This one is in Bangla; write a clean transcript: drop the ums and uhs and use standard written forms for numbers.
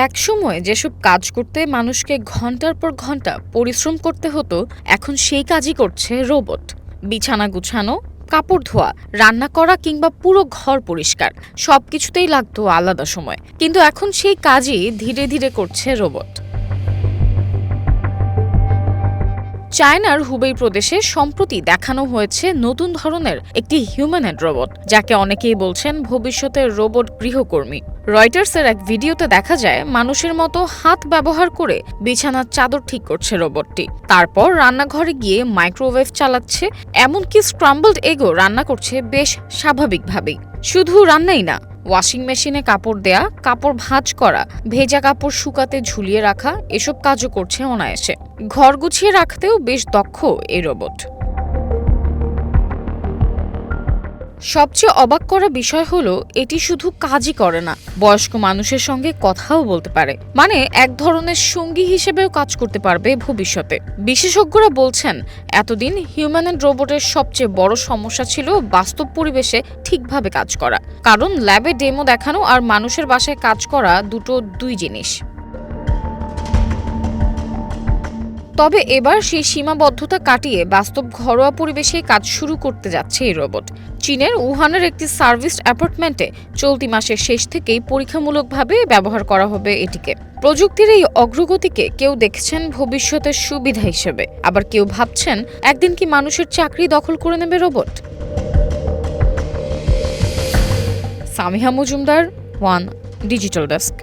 একসময় যেসব কাজ করতে মানুষকে ঘন্টার পর ঘন্টা পরিশ্রম করতে হতো, এখন সেই কাজই করছে রোবট। বিছানা গুছানো, কাপড় ধোয়া, রান্না করা কিংবা পুরো ঘর পরিষ্কার সবকিছুতেই লাগতো আলাদা সময়, কিন্তু এখন সেই কাজই ধীরে ধীরে করছে রোবট। চায়নার হুবেই প্রদেশে সম্প্রতি দেখানো হয়েছে নতুন ধরনের একটি হিউম্যানয়েড রোবট, যাকে অনেকেই বলছেন ভবিষ্যতের রোবট গৃহকর্মী। রয়টার্সের এক ভিডিওতে দেখা যায় মানুষের মতো হাত ব্যবহার করে বিছানার চাদর ঠিক করছে রোবটটি, তারপর রান্নাঘরে গিয়ে মাইক্রোওয়েভ চালাচ্ছে, এমনকি স্ক্রাম্বলড এগও রান্না করছে বেশ স্বাভাবিকভাবেই। শুধু রান্নাই না, ওয়াশিং মেশিনে কাপড় দেয়া, কাপড় ভাঁজ করা, ভেজা কাপড় শুকাতে ঝুলিয়ে রাখা, এসব কাজও করছে অনায়াসে। ঘর গুছিয়ে রাখতেও বেশ দক্ষ এই রোবট। সবচেয়ে অবাক করা বিষয় হলো এটি শুধু কাজই করে না, বয়স্ক মানুষের সঙ্গে কথাও বলতে পারে, মানে এক ধরনের সঙ্গী হিসেবেও কাজ করতে পারবে ভবিষ্যতে। বিশেষজ্ঞরা বলছেন এতদিন হিউম্যানয়েড রোবটের সবচেয়ে বড় সমস্যা ছিল বাস্তব পরিবেশে ঠিকভাবে কাজ করা, কারণ ল্যাবে ডেমো দেখানো আর মানুষের বাসায় কাজ করা দুই জিনিস। তবে এবার সেই সীমাবদ্ধতা কাটিয়ে বাস্তব ঘরোয়া পরিবেশে কাজ শুরু করতে যাচ্ছে এই রোবট। চীনের উহানের একটি সার্ভিস অ্যাপার্টমেন্টে চলতি মাসের শেষ থেকেই পরীক্ষামূলকভাবে ব্যবহার করা হবে এটিকে। প্রযুক্তির এই অগ্রগতিকে কেউ দেখছেন ভবিষ্যতের সুবিধা হিসেবে, আবার কেউ ভাবছেন একদিন কি মানুষের চাকরি দখল করে নেবে robot. Samiha Majumdar, one digital desk.